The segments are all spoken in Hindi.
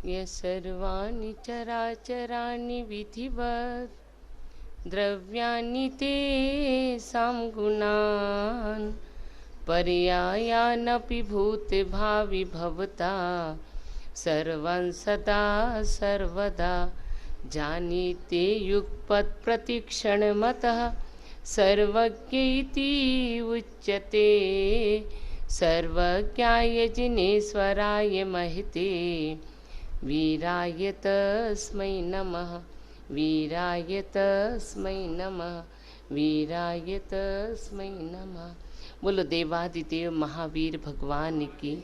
ये सर्वाणि चराचराणि विधिवत् द्रव्याणि तेषां गुणान् पर्यायानपि भूतभावि भवता सर्वं सदा सर्वदा जानीते युगपत् प्रतिक्षणमतः सर्वज्ञ इति उच्यते। सर्वज्ञाय जिनेश्वराय महते वीराय तस्मै नमः। वीराय तस्मै नमः। वीराय तस्मै नमः। बोलो देवादिदेव महावीर भगवान की।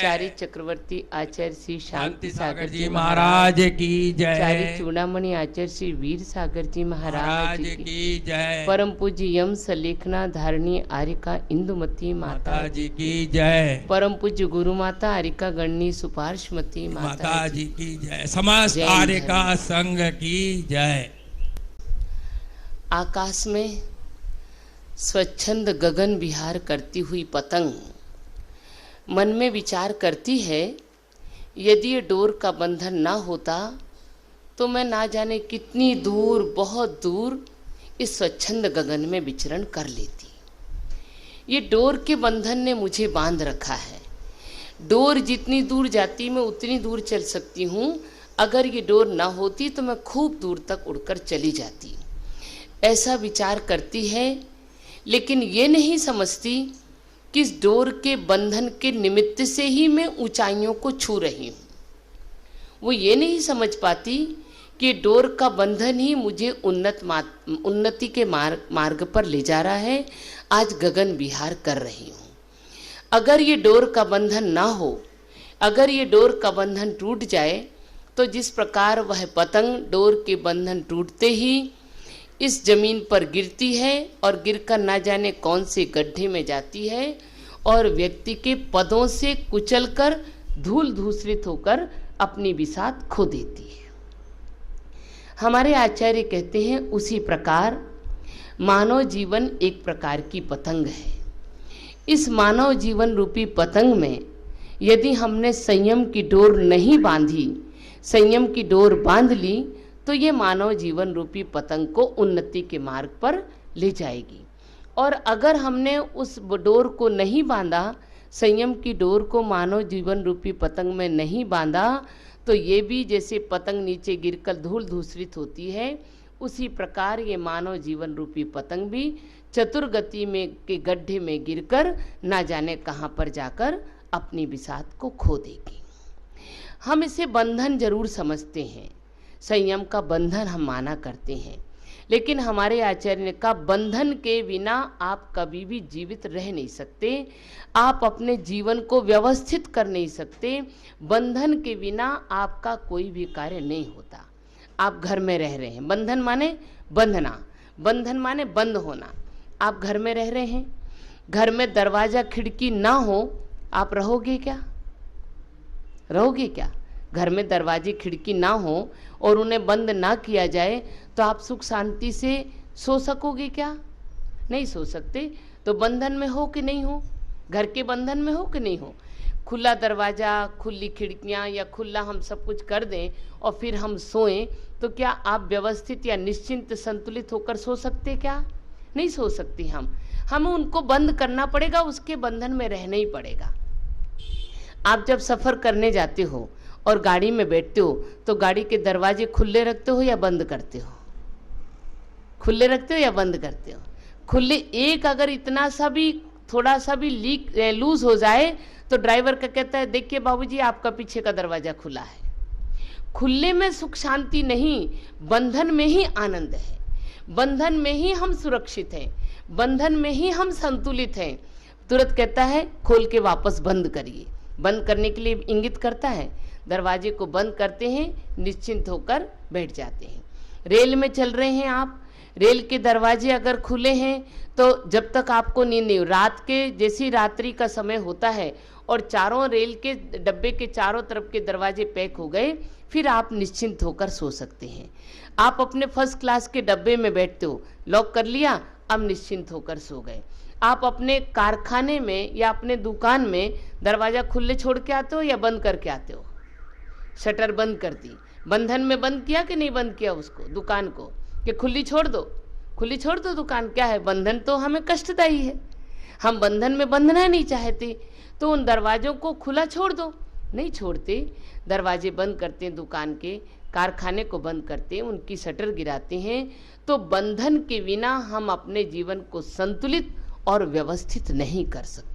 चारी चक्रवर्ती आचार्य श्री शांति सागर जी महाराज की जय। चारी चूड़ामणि आचार्य श्री वीर सागर जी महाराज की जय। परम पूज्य यम सलेखना धारणी आरिका इंदुमती माता जी की जय। परम पूज्य गुरु माता आरिका गणनी सुपार्श्वमती माता जी की जय। समस्त आरिका संघ की जय। आकाश में स्वच्छंद गगन विहार करती हुई पतंग मन में विचार करती है, यदि ये डोर का बंधन ना होता तो मैं ना जाने कितनी दूर, बहुत दूर इस स्वच्छंद गगन में विचरण कर लेती। ये डोर के बंधन ने मुझे बांध रखा है। डोर जितनी दूर जाती मैं उतनी दूर चल सकती हूँ। अगर ये डोर ना होती तो मैं खूब दूर तक उड़कर चली जाती। ऐसा विचार करती है, लेकिन ये नहीं समझती कि इस डोर के बंधन के निमित्त से ही मैं ऊंचाइयों को छू रही हूँ। वो ये नहीं समझ पाती कि डोर का बंधन ही मुझे उन्नति के मार्ग पर ले जा रहा है। आज गगन विहार कर रही हूँ। अगर ये डोर का बंधन ना हो, अगर ये डोर का बंधन टूट जाए तो जिस प्रकार वह पतंग डोर के बंधन टूटते ही इस जमीन पर गिरती है और गिरकर ना जाने कौन से गड्ढे में जाती है और व्यक्ति के पदों से कुचलकर धूल धूसरित होकर अपनी बिसात खो देती है। हमारे आचार्य कहते हैं, उसी प्रकार मानव जीवन एक प्रकार की पतंग है। इस मानव जीवन रूपी पतंग में यदि हमने संयम की डोर नहीं बांधी, संयम की डोर बांध ली तो ये मानव जीवन रूपी पतंग को उन्नति के मार्ग पर ले जाएगी। और अगर हमने उस डोर को नहीं बांधा, संयम की डोर को मानव जीवन रूपी पतंग में नहीं बांधा, तो ये भी जैसे पतंग नीचे गिरकर धूल धूसरित होती है, उसी प्रकार ये मानव जीवन रूपी पतंग भी चतुर्गति में के गड्ढे में गिरकर ना जाने कहाँ पर जाकर अपनी बिसात को खो देगी। हम इसे बंधन जरूर समझते हैं, संयम का बंधन हम माना करते हैं, लेकिन हमारे आचार्य ने कहा बंधन के बिना आप कभी भी जीवित रह नहीं सकते। आप अपने जीवन को व्यवस्थित कर नहीं सकते। बंधन के बिना आपका कोई भी कार्य नहीं होता। आप घर में रह रहे हैं, बंधन माने बंधना, बंधन माने बंद होना। आप घर में रह रहे हैं, घर में दरवाजा खिड़की ना हो, आप रहोगे क्या? रहोगे क्या? घर में दरवाजे खिड़की ना हो और उन्हें बंद ना किया जाए तो आप सुख शांति से सो सकोगे क्या? नहीं सो सकते। तो बंधन में हो कि नहीं हो? घर के बंधन में हो कि नहीं हो? खुला दरवाज़ा, खुली खिड़कियां या खुला हम सब कुछ कर दें और फिर हम सोएं तो क्या आप व्यवस्थित या निश्चिंत संतुलित होकर सो सकते क्या? नहीं सो सकती। हमें उनको बंद करना पड़ेगा, उसके बंधन में रहना ही पड़ेगा। आप जब सफ़र करने जाते हो और गाड़ी में बैठते हो तो गाड़ी के दरवाजे खुले रखते हो या बंद करते हो? खुले रखते हो या बंद करते हो? खुले। एक अगर इतना सा भी थोड़ा सा भी लीक लूज हो जाए तो ड्राइवर का कहता है, देखिए बाबूजी आपका पीछे का दरवाजा खुला है। खुले में सुख शांति नहीं, बंधन में ही आनंद है। बंधन में ही हम सुरक्षित हैं, बंधन में ही हम संतुलित हैं। तुरंत कहता है खोल के वापस बंद करिए। बंद करने के लिए इंगित करता है, दरवाजे को बंद करते हैं, निश्चिंत होकर बैठ जाते हैं। रेल में चल रहे हैं आप, रेल के दरवाजे अगर खुले हैं तो जब तक आपको नींद नहीं, रात के जैसी रात्रि का समय होता है और चारों रेल के डब्बे के चारों तरफ के दरवाजे पैक हो गए, फिर आप निश्चिंत होकर सो सकते हैं। आप अपने फर्स्ट क्लास के डब्बे में बैठते हो, लॉक कर लिया, अब निश्चिंत होकर सो गए। आप अपने कारखाने में या अपने दुकान में दरवाज़ा खुले छोड़ के आते हो या बंद करके आते हो? शटर बंद कर दी, बंधन में बंद किया कि नहीं बंद किया उसको, दुकान को, कि खुली छोड़ दो, खुली छोड़ दो दुकान। क्या है, बंधन तो हमें कष्टदायी है, हम बंधन में बंधना नहीं चाहते, तो उन दरवाजों को खुला छोड़ दो। नहीं छोड़ते, दरवाजे बंद करते हैं दुकान के, कारखाने को बंद करते हैं, उनकी शटर गिराते हैं। तो बंधन के बिना हम अपने जीवन को संतुलित और व्यवस्थित नहीं कर सकते।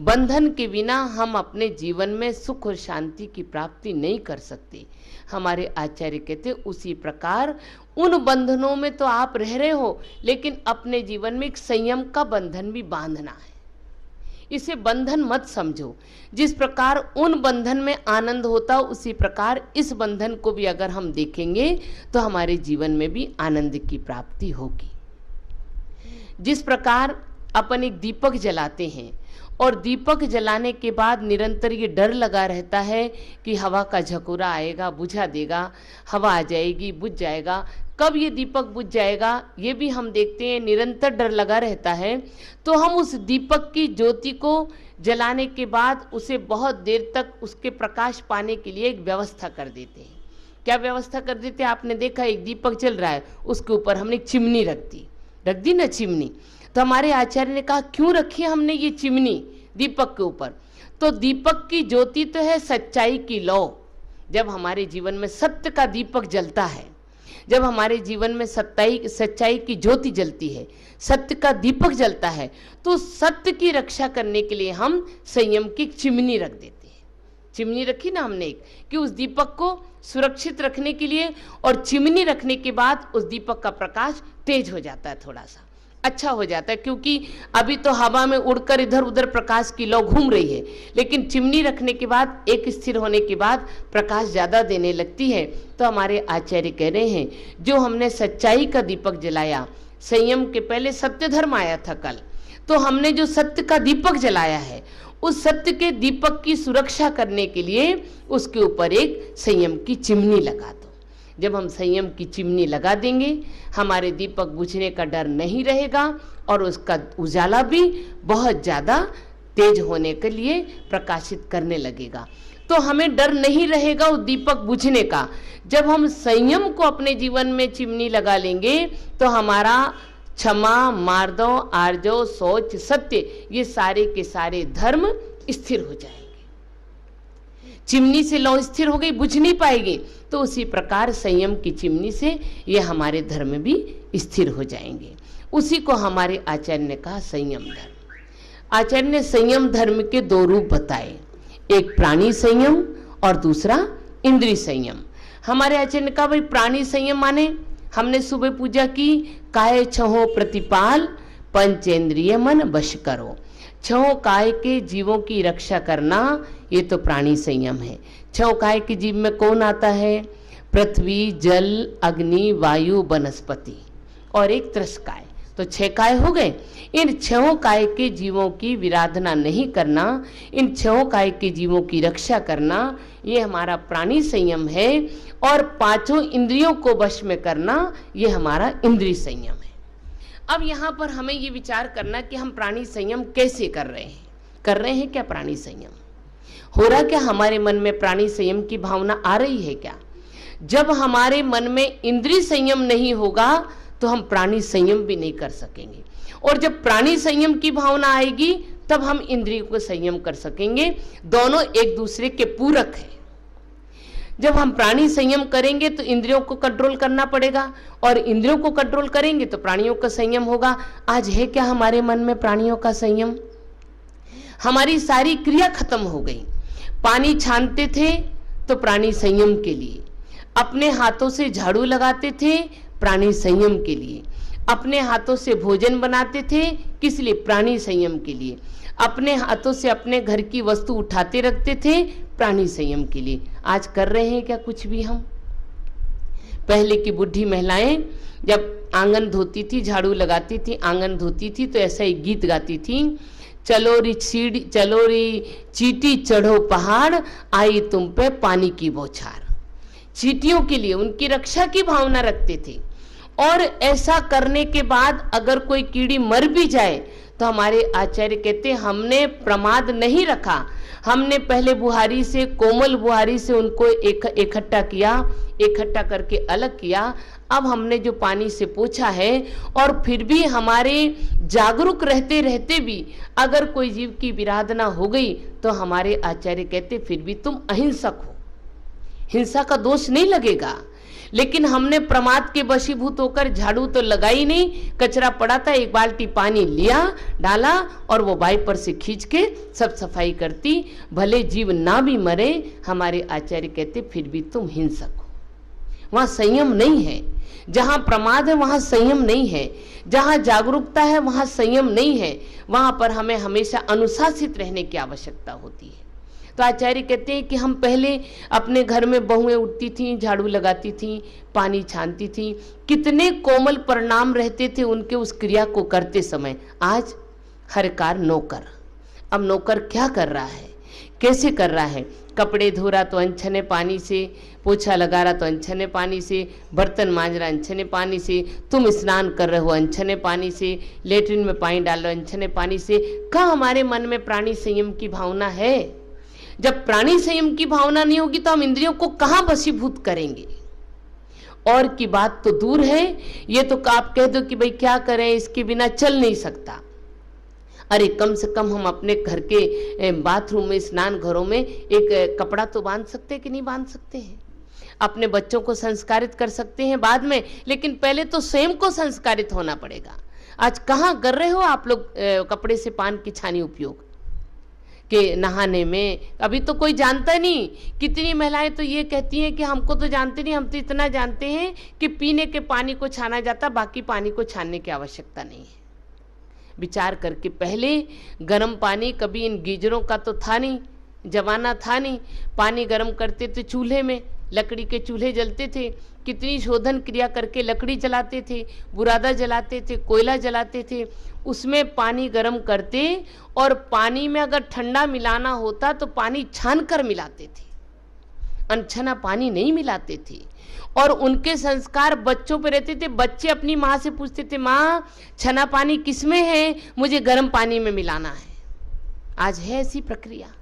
बंधन के बिना हम अपने जीवन में सुख और शांति की प्राप्ति नहीं कर सकते। हमारे आचार्य कहते उसी प्रकार उन बंधनों में तो आप रह रहे हो, लेकिन अपने जीवन में एक संयम का बंधन भी बांधना है। इसे बंधन मत समझो। जिस प्रकार उन बंधन में आनंद होता उसी प्रकार इस बंधन को भी अगर हम देखेंगे तो हमारे जीवन में भी आनंद की प्राप्ति होगी। जिस प्रकार अपन एक दीपक जलाते हैं और दीपक जलाने के बाद निरंतर ये डर लगा रहता है कि हवा का झकोरा आएगा, बुझा देगा, हवा आ जाएगी, बुझ जाएगा, कब ये दीपक बुझ जाएगा ये भी हम देखते हैं, निरंतर डर लगा रहता है। तो हम उस दीपक की ज्योति को जलाने के बाद उसे बहुत देर तक उसके प्रकाश पाने के लिए एक व्यवस्था कर देते हैं। क्या व्यवस्था कर देते हैं? आपने देखा एक दीपक जल रहा है, उसके ऊपर हमने एक चिमनी रख दी ना चिमनी। तो हमारे आचार्य ने कहा क्यों रखी हमने ये चिमनी दीपक के ऊपर? तो दीपक की ज्योति तो है सच्चाई की लौ। जब हमारे जीवन में सत्य का दीपक जलता है, जब हमारे जीवन में सच्चाई की ज्योति जलती है, सत्य का दीपक जलता है, तो सत्य की रक्षा करने के लिए हम संयम की चिमनी रख देते हैं। चिमनी रखी ना हमने एक, कि उस दीपक को सुरक्षित रखने के लिए, और चिमनी रखने के बाद उस दीपक का प्रकाश तेज हो जाता है, थोड़ा सा अच्छा हो जाता है, क्योंकि अभी तो हवा में उड़कर इधर उधर प्रकाश की लौ घूम रही है, लेकिन चिमनी रखने के बाद एक स्थिर होने के बाद प्रकाश ज़्यादा देने लगती है। तो हमारे आचार्य कह रहे हैं जो हमने सच्चाई का दीपक जलाया, संयम के पहले सत्य धर्म आया था कल, तो हमने जो सत्य का दीपक जलाया है उस सत्य के दीपक की सुरक्षा करने के लिए उसके ऊपर एक संयम की चिमनी लगा दो। जब हम संयम की चिमनी लगा देंगे हमारे दीपक बुझने का डर नहीं रहेगा और उसका उजाला भी बहुत ज़्यादा तेज होने के लिए प्रकाशित करने लगेगा। तो हमें डर नहीं रहेगा उस दीपक बुझने का। जब हम संयम को अपने जीवन में चिमनी लगा लेंगे तो हमारा क्षमा, मार्दव, आर्जव, शौच, सत्य, ये सारे के सारे धर्म स्थिर हो जाएंगे। चिमनी से लौ स्थिर हो गई, बुझ नहीं पाएगी, तो उसी प्रकार संयम की चिमनी से ये हमारे धर्म भी स्थिर हो जाएंगे। उसी को हमारे आचार्य ने कहा संयम धर्म। आचार्य ने संयम धर्म के दो रूप बताए, एक प्राणी संयम और दूसरा इंद्रिय संयम। हमारे आचार्य ने कहा भाई प्राणी संयम माने हमने सुबह पूजा की, काय छहो प्रतिपाल, पंचेंद्रिय मन वश करो। छह काय के जीवों की रक्षा करना ये तो प्राणी संयम है। छह काय के जीव में कौन आता है? पृथ्वी, जल, अग्नि, वायु, वनस्पति और एक त्रस्काय, तो 6 काय हो गए। इन 6 काय के जीवों की विराधना नहीं करना, इन 6 काय के जीवों की रक्षा करना, ये हमारा प्राणी संयम है। और 5 इंद्रियों को वश में करना ये हमारा इंद्रिय संयम है। अब यहाँ पर हमें ये विचार करना कि हम प्राणी संयम कैसे कर रहे हैं क्या प्राणी संयम हो रहा? क्या हमारे मन में प्राणी संयम की भावना आ रही है क्या? जब हमारे मन में इंद्रिय संयम नहीं होगा तो हम प्राणी संयम भी नहीं कर सकेंगे, और जब प्राणी संयम की भावना आएगी तब हम इंद्रियों को संयम कर सकेंगे। दोनों एक दूसरे के पूरक है। जब हम प्राणी संयम करेंगे तो इंद्रियों को कंट्रोल करना पड़ेगा, और इंद्रियों को कंट्रोल करेंगे तो प्राणियों का संयम होगा। आज है क्या हमारे मन में प्राणियों का संयम? हमारी सारी क्रिया खत्म हो गई। पानी छानते थे तो प्राणी संयम के लिए, अपने हाथों से झाड़ू लगाते थे प्राणी संयम के लिए, अपने हाथों से भोजन बनाते थे किस लिए? प्राणी संयम के लिए, अपने हाथों से अपने घर की वस्तु उठाते रखते थे प्राणी संयम के लिए। आज कर रहे हैं क्या कुछ भी हम? पहले की बुढ़ी महिलाएं जब आंगन धोती थी, झाड़ू लगाती थी, आंगन धोती थी, तो ऐसा एक गीत गाती थी, चलो री चीटी चढ़ो पहाड़, आई तुम पे पानी की बौछार। चींटियों के लिए उनकी रक्षा की भावना रखते थे, और ऐसा करने के बाद अगर कोई कीड़ी मर भी जाए तो हमारे आचार्य कहते हमने प्रमाद नहीं रखा, हमने पहले बुहारी से, कोमल बुहारी से उनको इकट्ठा किया, इकट्ठा करके अलग किया। अब हमने जो पानी से पोंछा है, और फिर भी हमारे जागरूक रहते रहते भी अगर कोई जीव की विराधना हो गई तो हमारे आचार्य कहते फिर भी तुम अहिंसक हो, हिंसा का दोष नहीं लगेगा। लेकिन हमने प्रमाद के वशीभूत होकर झाड़ू तो लगाई नहीं, कचरा पड़ा था, एक बाल्टी पानी लिया, डाला और वो वाइपर से खींच के सब सफाई करती, भले जीव ना भी मरे, हमारे आचार्य कहते फिर भी तुम हिंसक हो। वहां संयम नहीं है, जहां प्रमाद है वहां संयम नहीं है, जहां जागरूकता है वहां संयम नहीं है, वहां पर हमें हमेशा अनुशासित रहने की आवश्यकता होती है। तो आचार्य कहते हैं कि हम पहले अपने घर में बहुएं उठती थीं, झाड़ू लगाती थीं, पानी छानती थीं, कितने कोमल परिणाम रहते थे उनके उस क्रिया को करते समय। आज हर कार नौकर। अब नौकर क्या कर रहा है, कैसे कर रहा है? कपड़े धो रहा तो अनछने पानी से, पोछा लगा रहा तो अनछने पानी से, बर्तन मांज रहा अनछने पानी से, तुम स्नान कर रहे हो अनछने पानी से, लेटरिन में पानी डाल रहे हो अनछने पानी से। कहाँ हमारे मन में प्राणी संयम की भावना है? जब प्राणी संयम की भावना नहीं होगी तो हम इंद्रियों को कहां वशीभूत करेंगे? और की बात तो दूर है, ये तो आप कह दो कि भाई क्या करें, इसके बिना चल नहीं सकता। अरे कम से कम हम अपने घर के बाथरूम में, स्नान घरों में एक कपड़ा तो बांध सकते हैं कि नहीं बांध सकते हैं? अपने बच्चों को संस्कारित कर सकते हैं बाद में, लेकिन पहले तो स्वयं को संस्कारित होना पड़ेगा। आज कहाँ कर रहे हो आप लोग कपड़े से पान की छानी उपयोग के नहाने में? अभी तो कोई जानता नहीं। कितनी महिलाएं तो ये कहती हैं कि हमको तो जानते नहीं, हम तो इतना जानते हैं कि पीने के पानी को छाना जाता, बाकी पानी को छानने की आवश्यकता नहीं है। विचार करके, पहले गर्म पानी, कभी इन गीजरों का तो था नहीं, जमाना था नहीं, पानी गर्म करते थे चूल्हे में, लकड़ी के चूल्हे जलते थे, कितनी शोधन क्रिया करके लकड़ी जलाते थे, बुरादा जलाते थे, कोयला जलाते थे, उसमें पानी गर्म करते, और पानी में अगर ठंडा मिलाना होता तो पानी छान कर मिलाते थे, अनछना पानी नहीं मिलाते थे। और उनके संस्कार बच्चों पे रहते थे। बच्चे अपनी माँ से पूछते थे, माँ छना पानी किसमें है, मुझे गर्म पानी में मिलाना है। आज है ऐसी प्रक्रिया?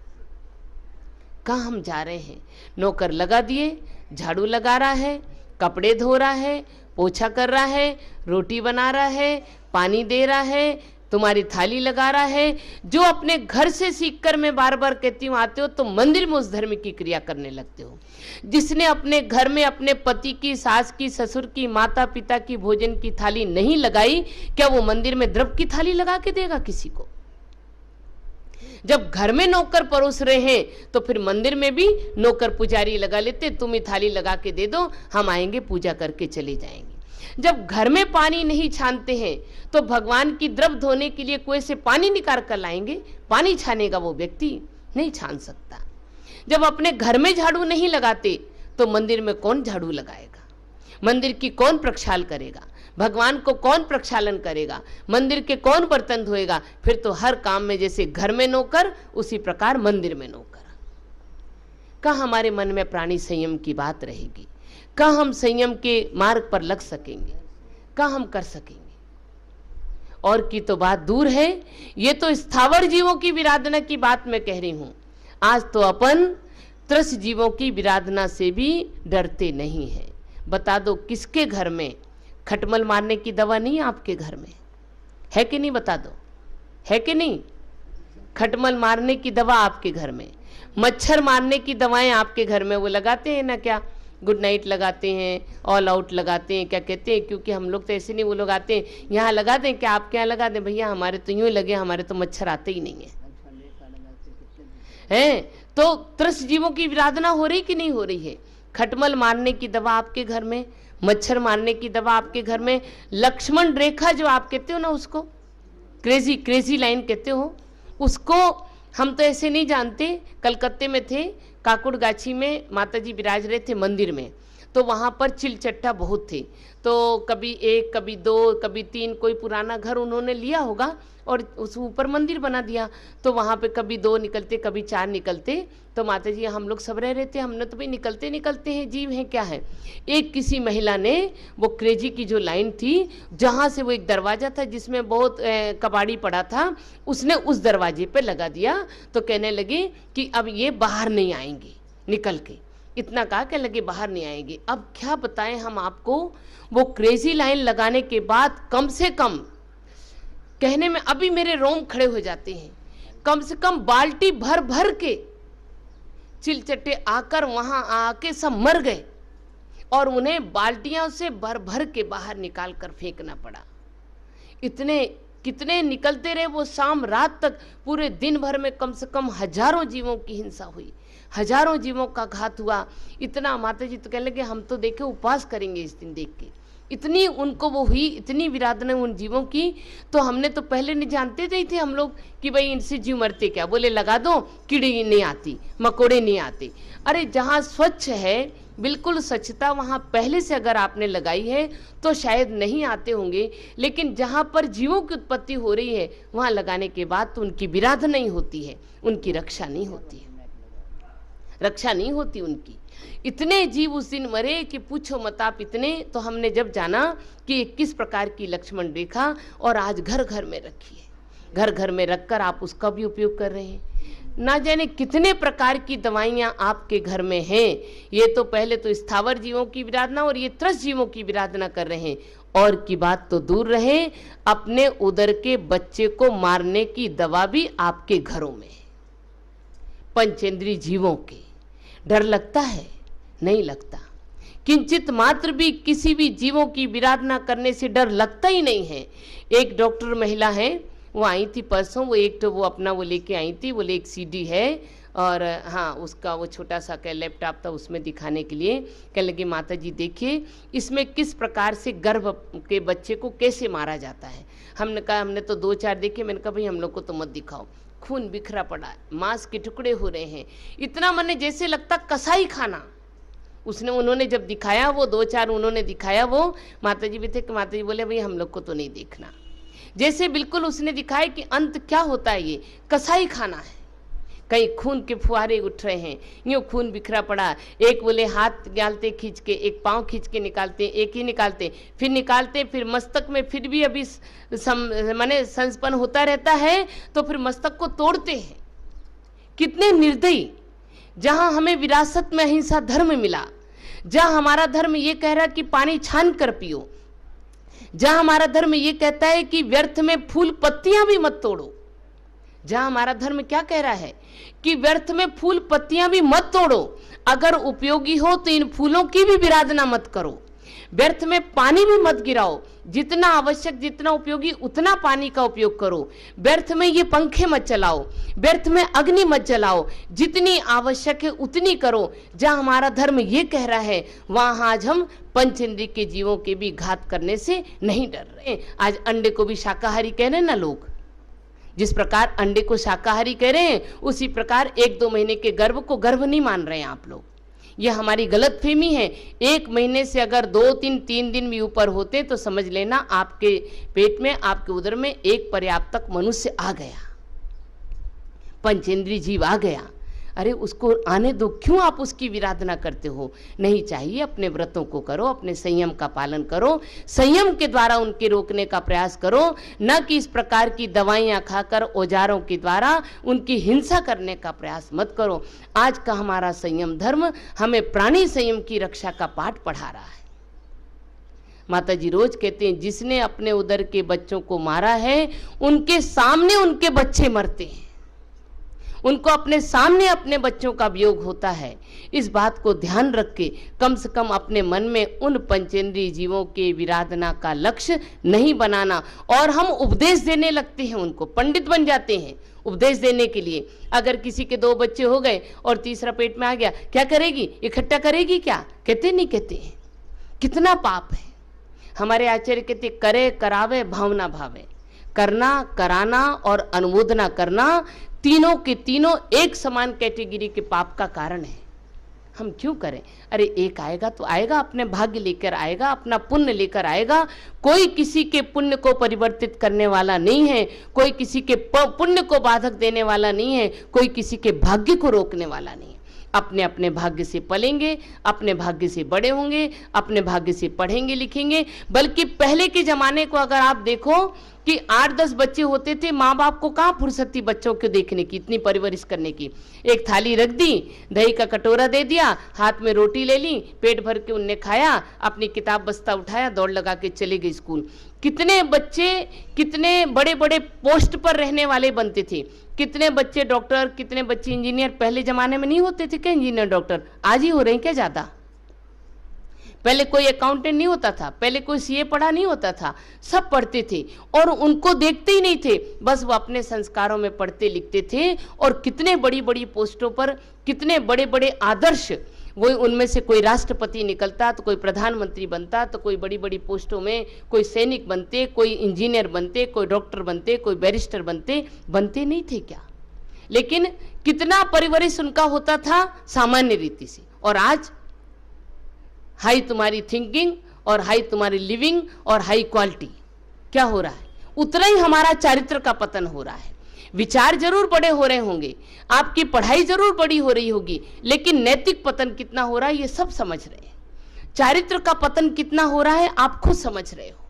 कहाँ हम जा रहे हैं? नौकर लगा दिए, झाड़ू लगा रहा है, कपड़े धो रहा है, पोछा कर रहा है, रोटी बना रहा है, पानी दे रहा है, तुम्हारी थाली लगा रहा है। जो अपने घर से सीखकर, मैं बार बार कहती हूँ, आते हो तो मंदिर में उस धर्म की क्रिया करने लगते हो। जिसने अपने घर में अपने पति की, सास की, ससुर की, माता पिता की भोजन की थाली नहीं लगाई, क्या वो मंदिर में द्रव्य की थाली लगा के देगा किसी को? जब घर में नौकर परोस रहे हैं तो फिर मंदिर में भी नौकर पुजारी लगा लेते, तुम ही थाली लगा के दे दो, हम आएंगे पूजा करके चले जाएंगे। जब घर में पानी नहीं छानते हैं तो भगवान की द्रव्य धोने के लिए कुएं से पानी निकाल कर लाएंगे? पानी छानेगा वो व्यक्ति? नहीं छान सकता। जब अपने घर में झाड़ू नहीं लगाते तो मंदिर में कौन झाड़ू लगाएगा? मंदिर की कौन प्रक्षाल करेगा? भगवान को कौन प्रक्षालन करेगा? मंदिर के कौन बर्तन धोएगा? फिर तो हर काम में जैसे घर में नौकर, उसी प्रकार मंदिर में नौकर। कहाँ हमारे मन में प्राणी संयम की बात रहेगी? कहाँ हम संयम के मार्ग पर लग सकेंगे? कहाँ हम कर सकेंगे? और की तो बात दूर है, ये तो स्थावर जीवों की विराधना की बात मैं कह रही हूं। आज तो अपन त्रस जीवों की विराधना से भी डरते नहीं है। बता दो, किसके घर में खटमल मारने की दवा नहीं है? आपके घर में है कि नहीं? बता दो, है कि नहीं? खटमल मारने की दवा आपके घर में, मच्छर मारने की दवाएं आपके घर में वो लगाते हैं ना? क्या गुड नाइट लगाते हैं, ऑल आउट लगाते हैं, क्या कहते हैं? क्योंकि हम लोग तो ऐसे नहीं, वो लोग आते हैं यहाँ लगा दें, क्या आपके यहाँ लगा दें? भैया हमारे तो यूं ही लगे, हमारे तो मच्छर आते ही नहीं है। तो त्रस जीवों की विराधना हो रही कि नहीं हो रही है? खटमल मारने की दवा आपके घर में, मच्छर मारने की दवा आपके घर में, लक्ष्मण रेखा जो आप कहते हो ना, उसको क्रेजी लाइन कहते हो, उसको हम तो ऐसे नहीं जानते। कलकत्ते में थे, काकुड़ गाछी में माताजी विराज रहे थे मंदिर में, तो वहाँ पर चिलचट्टा बहुत थे। तो कभी 1, कभी 2, कभी 3 कोई पुराना घर उन्होंने लिया होगा और उस ऊपर मंदिर बना दिया। तो वहाँ पे कभी 2 निकलते, कभी 4 निकलते। तो माता जी हम लोग सब रह रहे थे, हमने तो भाई निकलते निकलते हैं, जीव हैं क्या है। एक किसी महिला ने वो क्रेजी की जो लाइन थी, जहाँ से वो एक दरवाज़ा था जिसमें बहुत कबाड़ी पड़ा था, उसने उस दरवाजे पे लगा दिया। तो कहने लगे कि अब ये बाहर नहीं आएंगे निकल के, इतना कहा कि लगे बाहर नहीं आएंगे। अब क्या बताएं हम आपको, वो क्रेजी लाइन लगाने के बाद कम से कम, कहने में अभी मेरे रोम खड़े हो जाते हैं, कम से कम बाल्टी भर भर के चिलचट्टे आकर वहां आके सब मर गए और उन्हें बाल्टियों से भर भर के बाहर निकाल कर फेंकना पड़ा। इतने कितने निकलते रहे वो, शाम रात तक, पूरे दिन भर में कम से कम हजारों जीवों की हिंसा हुई, हजारों जीवों का घात हुआ। इतना माता जी तो कहने लगे हम तो देखे उपवास करेंगे इस दिन देख के। इतनी उनको वो हुई, इतनी विराधना उन जीवों की। तो हमने तो पहले नहीं जानते थे हम लोग कि भाई इनसे जीव मरते क्या, बोले लगा दो कीड़े नहीं आती, मकोड़े नहीं आते। अरे जहाँ स्वच्छ है, बिल्कुल स्वच्छता वहाँ पहले से अगर आपने लगाई है तो शायद नहीं आते होंगे, लेकिन जहाँ पर जीवों की उत्पत्ति हो रही है वहाँ लगाने के बाद तो उनकी विराध नहीं होती है, उनकी रक्षा नहीं होती है, रक्षा नहीं होती उनकी। इतने जीव उस दिन मरे कि पूछो मत आप। इतने तो हमने जब जाना कि किस प्रकार की लक्ष्मण रेखा, और आज घर घर में रखी है, घर घर में रखकर आप उसका भी उपयोग कर रहे हैं। ना जाने कितने प्रकार की दवाइयाँ आपके घर में हैं। ये तो पहले तो स्थावर जीवों की विराधना और ये त्रस्त जीवों की विराधना कर रहे हैं। और की बात तो दूर रहे, अपने उदर के बच्चे को मारने की दवा भी आपके घरों में है। पंचेंद्रीय जीवों के डर लगता है? नहीं लगता। किंचित मात्र भी किसी भी जीवों की विराधना करने से डर लगता ही नहीं है। एक डॉक्टर महिला है, वो आई थी परसों, वो एक तो वो अपना वो लेके आई थी, बोले एक सीडी है और हाँ उसका वो छोटा सा लैपटॉप था उसमें दिखाने के लिए। कहने लगे माता जी देखिए इसमें किस प्रकार से गर्भ के बच्चे को कैसे मारा जाता है। हमने कहा हमने तो 2-4 देखे। मैंने कहा भाई हम लोग को तो मत दिखाओ, खून बिखरा पड़ा है, मांस के टुकड़े हो रहे हैं, इतना मने जैसे लगता कसाई खाना। उन्होंने जब दिखाया वो 2-4 उन्होंने दिखाया, वो माता जी भी थे कि माता जी बोले भाई हम लोग को तो नहीं देखना। जैसे बिल्कुल उसने दिखाया कि अंत क्या होता है, ये कसाई खाना है। कहीं खून के फुहारे उठ रहे हैं, यूँ खून बिखरा पड़ा। एक बोले हाथ डालते खींच के, एक पाँव खींच के निकालते, एक ही निकालते, फिर निकालते, फिर मस्तक में फिर भी अभी माने संस्पन होता रहता है, तो फिर मस्तक को तोड़ते हैं। कितने निर्दयी। जहाँ हमें विरासत में अहिंसा धर्म मिला, जहाँ हमारा धर्म ये कह रहा है कि पानी छान कर पियो, जहाँ हमारा धर्म ये कहता है कि व्यर्थ में फूल पत्तियां भी मत तोड़ो, जहाँ हमारा धर्म क्या कह रहा है कि व्यर्थ में फूल पत्तियां भी मत तोड़ो, अगर उपयोगी हो तो इन फूलों की भी विराधना मत करो, व्यर्थ में पानी भी मत गिराओ, जितना आवश्यक जितना उपयोगी उतना पानी का उपयोग करो, व्यर्थ में ये पंखे मत चलाओ, व्यर्थ में अग्नि मत जलाओ, जितनी आवश्यक है उतनी करो। जहाँ हमारा धर्म ये कह रहा है वहाँ आज हम पंचेंद्रिय के जीवों के भी घात करने से नहीं डर रहे। आज अंडे को भी शाकाहारी कह रहे हैं ना लोग, जिस प्रकार अंडे को शाकाहारी कह रहे हैं उसी प्रकार 1-2 महीने के गर्भ को गर्भ नहीं मान रहे हैं आप लोग। यह हमारी गलतफहमी है। 1 महीने से अगर 2-3 दिन भी ऊपर होते तो समझ लेना आपके पेट में, आपके उदर में एक पर्याप्तक मनुष्य आ गया, पंचेंद्रिय जीव आ गया। अरे उसको आने दो, क्यों आप उसकी विराधना करते हो? नहीं चाहिए। अपने व्रतों को करो, अपने संयम का पालन करो, संयम के द्वारा उनके रोकने का प्रयास करो, न कि इस प्रकार की दवाइयाँ खाकर औजारों के द्वारा उनकी हिंसा करने का प्रयास मत करो। आज का हमारा संयम धर्म हमें प्राणी संयम की रक्षा का पाठ पढ़ा रहा है। माता जी रोज कहते हैं जिसने अपने उदर के बच्चों को मारा है उनके सामने उनके बच्चे मरते हैं, उनको अपने सामने अपने बच्चों का वियोग होता है। इस बात को ध्यान रख के कम से कम अपने मन में उन पंचेंद्रिय जीवों के विराधना का लक्ष्य नहीं बनाना। और हम उपदेश देने लगते हैं, उनको पंडित बन जाते हैं उपदेश देने के लिए। अगर किसी के 2 बच्चे हो गए और तीसरा पेट में आ गया, क्या करेगी? इकट्ठा करेगी क्या? कहते नहीं कहते हैं। कितना पाप है। हमारे आचार्य कहते करे करावे भावना भावे, करना कराना और अनुमोदना करना तीनों के तीनों एक समान कैटेगरी के पाप का कारण है। हम क्यों करें? अरे एक आएगा तो आएगा, अपने भाग्य लेकर आएगा, अपना पुण्य लेकर आएगा। कोई किसी के पुण्य को परिवर्तित करने वाला नहीं है, कोई किसी के पुण्य को बाधक देने वाला नहीं है, कोई किसी के भाग्य को रोकने वाला नहीं है। अपने अपने भाग्य से पलेंगे, अपने भाग्य से बड़े होंगे, अपने भाग्य से पढ़ेंगे लिखेंगे। बल्कि पहले के जमाने को अगर आप देखो कि 8-10 बच्चे होते थे, माँ बाप को कहाँ फुर्सत थी बच्चों को देखने की, इतनी परवरिश करने की। एक थाली रख दी, दही का कटोरा दे दिया, हाथ में रोटी ले ली, पेट भर के उनने खाया, अपनी किताब बस्ता उठाया, दौड़ लगा के चले गए स्कूल। कितने बच्चे कितने बड़े बड़े पोस्ट पर रहने वाले बनते थे, कितने बच्चे डॉक्टर, कितने बच्चे इंजीनियर। पहले जमाने में नहीं होते थे क्या इंजीनियर डॉक्टर? आज ही हो रहे हैं क्या ज़्यादा? पहले कोई अकाउंटेंट नहीं होता था, पहले कोई सीए पढ़ा नहीं होता था, सब पढ़ते थे और उनको देखते ही नहीं थे, बस वो अपने संस्कारों में पढ़ते लिखते थे। और कितने बड़ी बड़ी पोस्टों पर, कितने बड़े बड़े आदर्श, वो उनमें से कोई राष्ट्रपति निकलता तो कोई प्रधानमंत्री बनता, तो कोई बड़ी बड़ी पोस्टों में कोई सैनिक बनते, कोई इंजीनियर बनते, कोई डॉक्टर बनते, कोई बैरिस्टर बनते। बनते नहीं थे क्या? लेकिन कितना परवरिश उनका होता था सामान्य रीति से। और आज हाई तुम्हारी थिंकिंग और हाई तुम्हारी लिविंग और हाई क्वालिटी, क्या हो रहा है? उतना ही हमारा चारित्र का पतन हो रहा है। विचार जरूर बड़े हो रहे होंगे, आपकी पढ़ाई जरूर बड़ी हो रही होगी, लेकिन नैतिक पतन कितना हो रहा है ये सब समझ रहे हैं। चारित्र का पतन कितना हो रहा है आप खुद समझ रहे हो।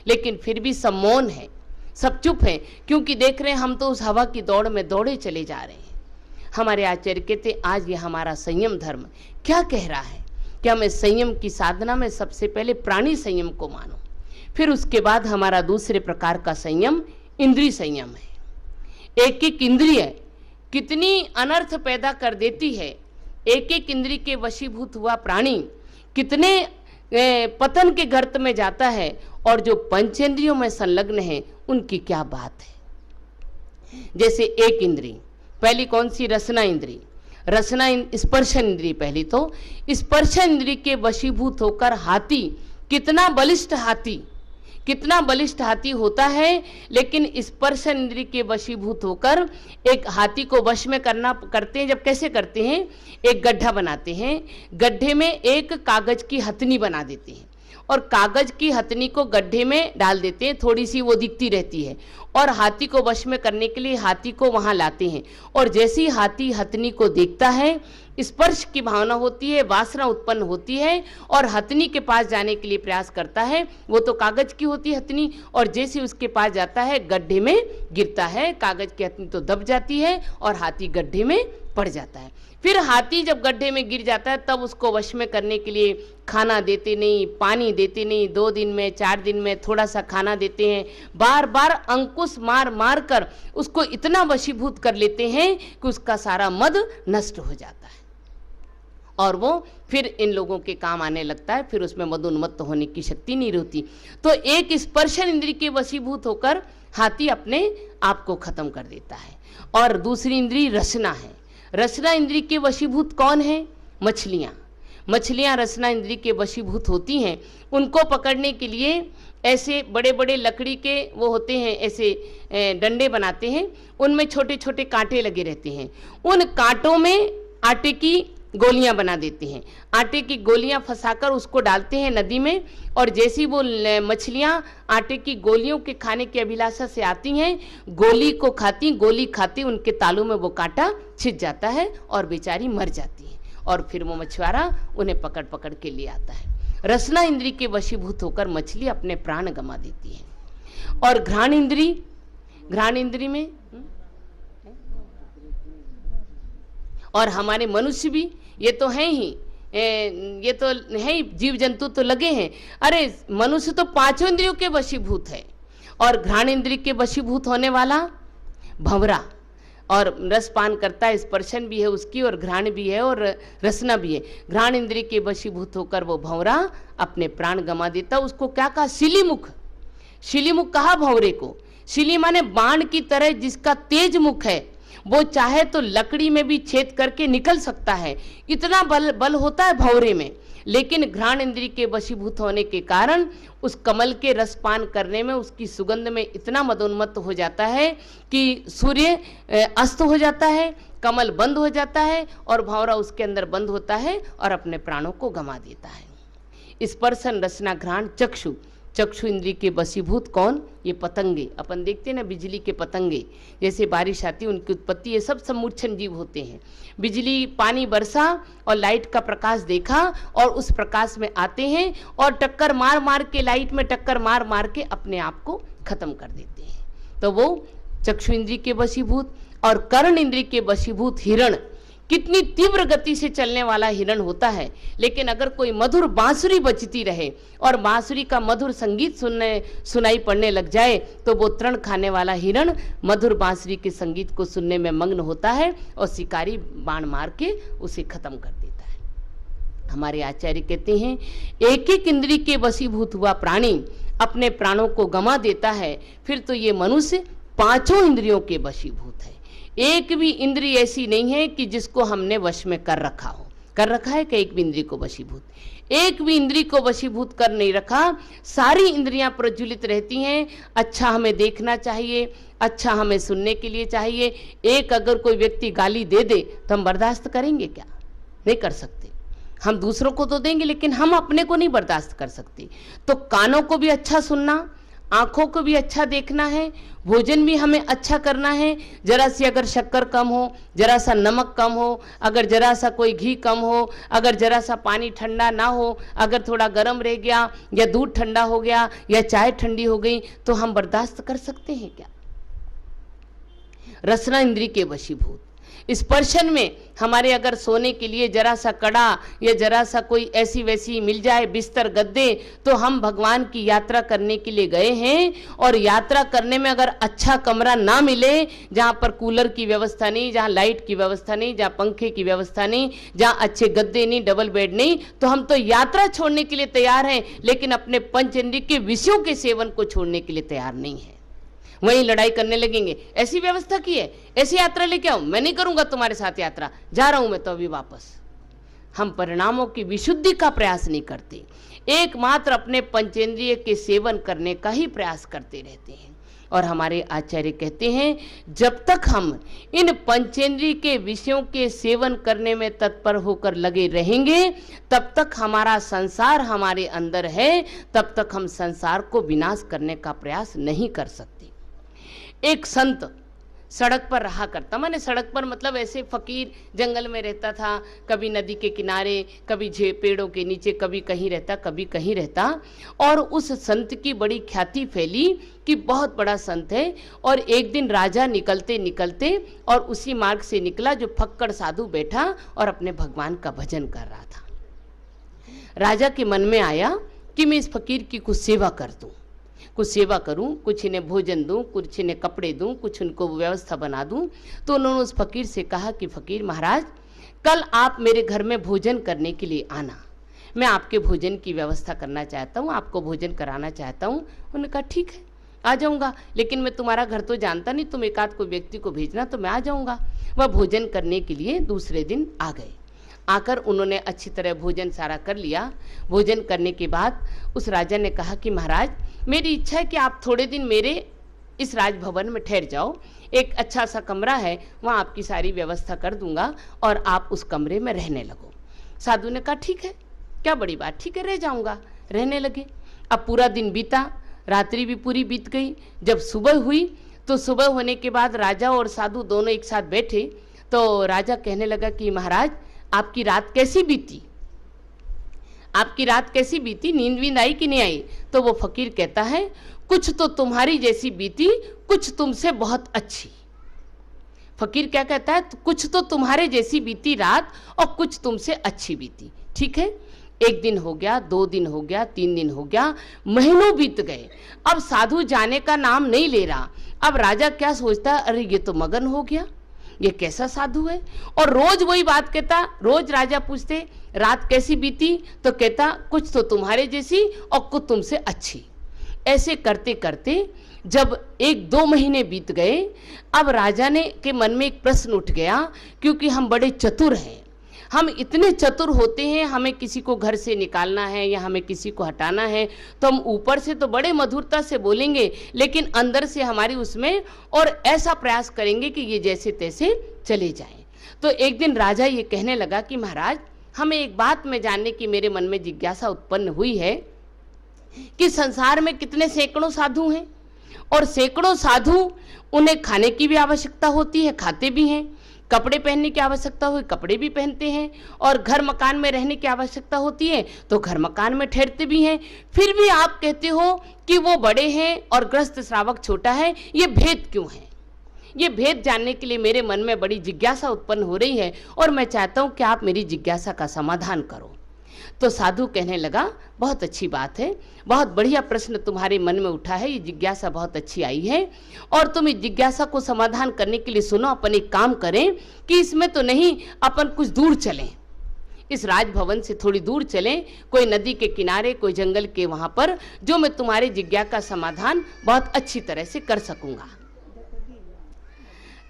लेकिन फिर भी सब मौन है, सब चुप है, क्योंकि देख रहे हैं हम तो उस हवा की दौड़ में दौड़े चले जा रहे हैं। हमारे आचार्य कहते आज ये हमारा संयम धर्म क्या कह रहा है कि हमें संयम की साधना में सबसे पहले प्राणी संयम को मानो, फिर उसके बाद हमारा दूसरे प्रकार का संयम इंद्रिय संयम है। एक एक इंद्रिय कितनी अनर्थ पैदा कर देती है, एक एक इंद्रिय के वशीभूत हुआ प्राणी कितने पतन के गर्त में जाता है, और जो पंचेंद्रियों में संलग्न है उनकी क्या बात है। जैसे एक इंद्रिय, पहली कौन सी? रसना इंद्रिय। रसना स्पर्शन इंद्रिय पहली, तो स्पर्शन इंद्रिय के वशीभूत होकर हाथी, कितना बलिष्ठ हाथी, कितना बलिष्ठ हाथी होता है। लेकिन स्पर्शन इंद्रिय के वशीभूत होकर एक हाथी को वश में करते हैं। जब कैसे करते हैं? एक गड्ढा बनाते हैं, गड्ढे में एक कागज की हथनी बना देते हैं और कागज की हथनी को गड्ढे में डाल देते हैं, थोड़ी सी वो दिखती रहती है, और हाथी को वश में करने के लिए हाथी को वहां लाते हैं। और जैसे ही हाथी हथनी को देखता है, स्पर्श की भावना होती है, वासना उत्पन्न होती है और हथनी के पास जाने के लिए प्रयास करता है। वो तो कागज की होती है हथनी, और जैसे उसके पास जाता है गड्ढे में गिरता है, कागज की हथनी तो दब जाती है और हाथी गड्ढे में पड़ जाता है। फिर हाथी जब गड्ढे में गिर जाता है तब उसको वश में करने के लिए खाना देते नहीं, पानी देते नहीं, 2 दिन में 4 दिन में थोड़ा सा खाना देते हैं, बार बार अंकुश मार मार कर उसको इतना वशीभूत कर लेते हैं कि उसका सारा मद नष्ट हो जाता है और वो फिर इन लोगों के काम आने लगता है, फिर उसमें मदोन्मत्त होने की शक्ति नहीं रहती। तो एक स्पर्शन इंद्रिय के वशीभूत होकर हाथी अपने आप को खत्म कर देता है। और दूसरी इंद्रिय रसना है। रसना इंद्रिय के वशीभूत कौन है? मछलियाँ। मछलियाँ रसना इंद्रिय के वशीभूत होती हैं। उनको पकड़ने के लिए ऐसे बड़े बड़े लकड़ी के वो होते हैं, ऐसे डंडे बनाते हैं, उनमें छोटे छोटे कांटे लगे रहते हैं। उन कांटों में आटे की गोलियां बना देते हैं, आटे की गोलियां फंसाकर उसको डालते हैं नदी में, और जैसी वो मछलियां आटे की गोलियों के खाने की अभिलाषा से आती हैं, गोली को खाती, गोली खाती, उनके तालू में वो कांटा छिद जाता है और बेचारी मर जाती है, और फिर वो मछुआरा उन्हें पकड़ पकड़ के ले आता है। रसना इंद्रिय के वशीभूत होकर मछली अपने प्राण गंवा देती है। और घ्राण इंद्रिय, घ्राण इंद्रिय में और हमारे मनुष्य भी, ये तो हैं ही, ये तो है ही, जीव जंतु तो लगे हैं। अरे मनुष्य तो 5 इंद्रियों के वशीभूत है, और घ्राण इंद्रिय के वशीभूत होने वाला भंवरा, और रसपान करता है, स्पर्शन भी है उसकी, और घ्राण भी है और रसना भी है। घ्राण इंद्रिय के वशीभूत होकर वो भंवरा अपने प्राण गंवा देता। उसको क्या कहा? शिलीमुख। शिलीमुख कहा भंवरे को। शिली माने बाण की तरह जिसका तेज मुख है, वो चाहे तो लकड़ी में भी छेद करके निकल सकता है, इतना बल होता है भंवरे में। लेकिन घ्राण इंद्रिय के वशीभूत होने के कारण उस कमल के रसपान करने में, उसकी सुगंध में इतना मदोन्मत्त हो जाता है कि सूर्य अस्त हो जाता है, कमल बंद हो जाता है और भंवरा उसके अंदर बंद होता है और अपने प्राणों को गंवा देता है। स्पर्शन रसना घ्राण चक्षु, चक्षु इंद्रिय के वशीभूत कौन? ये पतंगे। अपन देखते हैं ना बिजली के पतंगे, जैसे बारिश आती है उनकी उत्पत्ति, ये सब सम्मूर्छन जीव होते हैं। बिजली पानी बरसा और लाइट का प्रकाश देखा और उस प्रकाश में आते हैं और टक्कर मार मार के, लाइट में टक्कर मार मार के अपने आप को खत्म कर देते हैं। तो वो चक्षु इंद्रिय के वशीभूत। और कर्ण इंद्रिय के वशीभूत हिरण, कितनी तीव्र गति से चलने वाला हिरण होता है, लेकिन अगर कोई मधुर बांसुरी बजती रहे और बांसुरी का मधुर संगीत सुनाई पड़ने लग जाए तो वो तृण खाने वाला हिरण मधुर बांसुरी के संगीत को सुनने में मग्न होता है और शिकारी बाण मार के उसे खत्म कर देता है। हमारे आचार्य कहते हैं एक एक इंद्रिय के वशीभूत हुआ प्राणी अपने प्राणों को गंवा देता है, फिर तो ये मनुष्य पांचों इंद्रियों के वशीभूत है। एक भी इंद्रिय ऐसी नहीं है कि जिसको हमने वश में कर रखा हो। कर रखा है कि एक भी इंद्रिय को वशीभूत? एक भी इंद्रिय को वशीभूत कर नहीं रखा। सारी इंद्रियां प्रज्वलित रहती हैं। अच्छा हमें देखना चाहिए, अच्छा हमें सुनने के लिए चाहिए। एक अगर कोई व्यक्ति गाली दे दे तो हम बर्दाश्त करेंगे क्या? नहीं कर सकते। हम दूसरों को तो देंगे लेकिन हम अपने को नहीं बर्दाश्त कर सकते। तो कानों को भी अच्छा सुनना, आंखों को भी अच्छा देखना है, भोजन भी हमें अच्छा करना है। जरा सी अगर शक्कर कम हो, जरा सा नमक कम हो, अगर जरा सा कोई घी कम हो, अगर जरा सा पानी ठंडा ना हो, अगर थोड़ा गर्म रह गया या दूध ठंडा हो गया या चाय ठंडी हो गई तो हम बर्दाश्त कर सकते हैं क्या? रसना इंद्रिय के वशीभूत। स्पर्शन में हमारे अगर सोने के लिए जरा सा कड़ा या जरा सा कोई ऐसी वैसी मिल जाए बिस्तर गद्दे, तो हम भगवान की यात्रा करने के लिए गए हैं और यात्रा करने में अगर अच्छा कमरा ना मिले, जहाँ पर कूलर की व्यवस्था नहीं, जहाँ लाइट की व्यवस्था नहीं, जहाँ पंखे की व्यवस्था नहीं, जहाँ अच्छे गद्दे नहीं, डबल बेड नहीं, तो हम तो यात्रा छोड़ने के लिए तैयार हैं, लेकिन अपने पंच इंद्रिय के विषयों के सेवन को छोड़ने के लिए तैयार नहीं है। वहीं लड़ाई करने लगेंगे, ऐसी व्यवस्था की है, ऐसी यात्रा लेके आओ, मैं नहीं करूंगा तुम्हारे साथ यात्रा, जा रहा हूं मैं तो अभी वापस। हम परिणामों की विशुद्धि का प्रयास नहीं करते, एकमात्र अपने पंचेंद्रिय के सेवन करने का ही प्रयास करते रहते हैं। और हमारे आचार्य कहते हैं जब तक हम इन पंचेंद्रिय के विषयों के सेवन करने में तत्पर होकर लगे रहेंगे, तब तक हमारा संसार हमारे अंदर है, तब तक हम संसार को विनाश करने का प्रयास नहीं कर सकते। एक संत सड़क पर रहा करता, माने सड़क पर मतलब ऐसे फकीर जंगल में रहता था, कभी नदी के किनारे, कभी पेड़ों के नीचे, कभी कहीं रहता, कभी कहीं रहता। और उस संत की बड़ी ख्याति फैली कि बहुत बड़ा संत है। और एक दिन राजा निकलते निकलते और उसी मार्ग से निकला जो फक्कड़ साधु बैठा और अपने भगवान का भजन कर रहा था। राजा के मन में आया कि मैं इस फकीर की कुछ सेवा कर दूं, कुछ सेवा करूं, कुछ इन्हें भोजन दूं, कुछ इन्हें कपड़े दूं, कुछ उनको व्यवस्था बना दूं। तो उन्होंने उस फकीर से कहा कि फकीर महाराज, कल आप मेरे घर में भोजन करने के लिए आना, मैं आपके भोजन की व्यवस्था करना चाहता हूं, आपको भोजन कराना चाहता हूं। उन्होंने कहा ठीक है आ जाऊंगा, लेकिन मैं तुम्हारा घर तो जानता नहीं, तुम एक आध को व्यक्ति को भेजना तो मैं आ जाऊंगा। वह भोजन करने के लिए दूसरे दिन आ गए। आकर उन्होंने अच्छी तरह भोजन सारा कर लिया। भोजन करने के बाद उस राजा ने कहा कि महाराज, मेरी इच्छा है कि आप थोड़े दिन मेरे इस राजभवन में ठहर जाओ, एक अच्छा सा कमरा है, वहाँ आपकी सारी व्यवस्था कर दूंगा और आप उस कमरे में रहने लगो। साधु ने कहा ठीक है, क्या बड़ी बात, ठीक है रह जाऊंगा। रहने लगे। अब पूरा दिन बीता, रात्रि भी पूरी बीत गई। जब सुबह हुई तो सुबह होने के बाद राजा और साधु दोनों एक साथ बैठे। तो राजा कहने लगा कि महाराज, आपकी रात कैसी बीती, आपकी रात कैसी बीती, नींद वींद आई कि नहीं आई? तो वो फकीर कहता है कुछ तो तुम्हारी जैसी बीती, कुछ तुमसे बहुत अच्छी। फकीर क्या कहता है, कुछ तो तुम्हारे जैसी बीती रात और कुछ तुमसे अच्छी बीती। ठीक है, एक दिन हो गया, 2 दिन हो गया, 3 दिन हो गया, महीनों बीत गए। अब साधु जाने का नाम नहीं ले रहा। अब राजा क्या सोचता, अरे ये तो मगन हो गया, ये कैसा साधु है। और रोज वही बात कहता। रोज राजा पूछते रात कैसी बीती, तो कहता कुछ तो तुम्हारे जैसी और कुछ तुमसे अच्छी। ऐसे करते करते जब 1-2 महीने बीत गए, अब राजा ने के मन में एक प्रश्न उठ गया, क्योंकि हम बड़े चतुर हैं, हम इतने चतुर होते हैं, हमें किसी को घर से निकालना है या हमें किसी को हटाना है तो हम ऊपर से तो बड़े मधुरता से बोलेंगे, लेकिन अंदर से हमारी उसमें और ऐसा प्रयास करेंगे कि ये जैसे तैसे चले जाएं। तो एक दिन राजा ये कहने लगा कि महाराज, हमें एक बात में जानने की मेरे मन में जिज्ञासा उत्पन्न हुई है कि संसार में कितने सैकड़ों साधु हैं, और सैकड़ों साधु, उन्हें खाने की भी आवश्यकता होती है, खाते भी हैं, कपड़े पहनने की आवश्यकता हुई कपड़े भी पहनते हैं, और घर मकान में रहने की आवश्यकता होती है तो घर मकान में ठहरते भी हैं। फिर भी आप कहते हो कि वो बड़े हैं और गृहस्थ श्रावक छोटा है, ये भेद क्यों है? ये भेद जानने के लिए मेरे मन में बड़ी जिज्ञासा उत्पन्न हो रही है और मैं चाहता हूँ कि आप मेरी जिज्ञासा का समाधान करो। तो साधु कहने लगा, बहुत अच्छी बात है, बहुत बढ़िया प्रश्न तुम्हारे मन में उठा है, ये जिज्ञासा बहुत अच्छी आई है, और तुम इस जिज्ञासा को समाधान करने के लिए सुनो, अपन एक काम करें कि इसमें तो नहीं, अपन कुछ दूर चलें, इस राजभवन से थोड़ी दूर चलें, कोई नदी के किनारे, कोई जंगल के वहां पर, जो मैं तुम्हारे जिज्ञासा का समाधान बहुत अच्छी तरह से कर सकूंगा।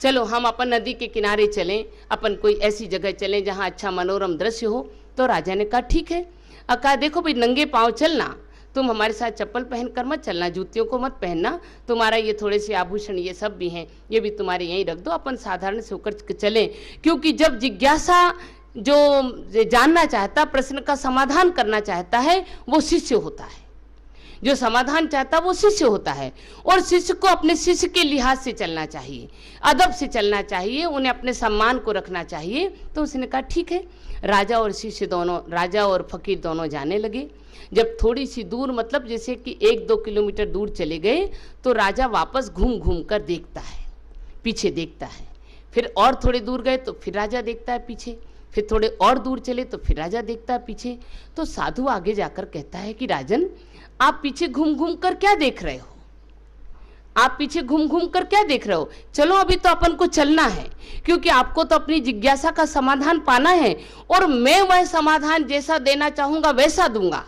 चलो हम अपन नदी के किनारे चलें, अपन कोई ऐसी जगह चलें जहां अच्छा मनोरम दृश्य हो। तो राजा ने कहा ठीक है। कहा देखो भाई, नंगे पांव चलना, तुम हमारे साथ चप्पल पहन कर मत चलना, जूतियों को मत पहनना, तुम्हारा ये थोड़े से आभूषण ये सब भी हैं, ये भी तुम्हारे यहीं रख दो, अपन साधारण से होकर चलें। क्योंकि जब जिज्ञासा जो जानना चाहता, प्रश्न का समाधान करना चाहता है, वो शिष्य होता है, जो समाधान चाहता वो शिष्य होता है, और शिष्य को अपने शिष्य के लिहाज से चलना चाहिए, अदब से चलना चाहिए, उन्हें अपने सम्मान को रखना चाहिए। तो उसने कहा ठीक है। राजा और शिष्य दोनों, राजा और फकीर दोनों जाने लगे। जब थोड़ी सी दूर, मतलब जैसे कि 1-2 किलोमीटर दूर चले गए, तो राजा वापस घूम घूम कर देखता है, पीछे देखता है। फिर और थोड़े दूर गए तो फिर राजा देखता है पीछे, फिर थोड़े और दूर चले तो फिर राजा देखता है पीछे। तो साधु आगे जाकर कहता है कि राजन, आप पीछे घूम घूम कर क्या देख रहे हो? आप पीछे घूम घूम कर क्या देख रहे हो? चलो अभी तो अपन को चलना है, क्योंकि आपको तो अपनी जिज्ञासा का समाधान पाना है, और मैं वह समाधान जैसा देना चाहूंगा वैसा दूंगा।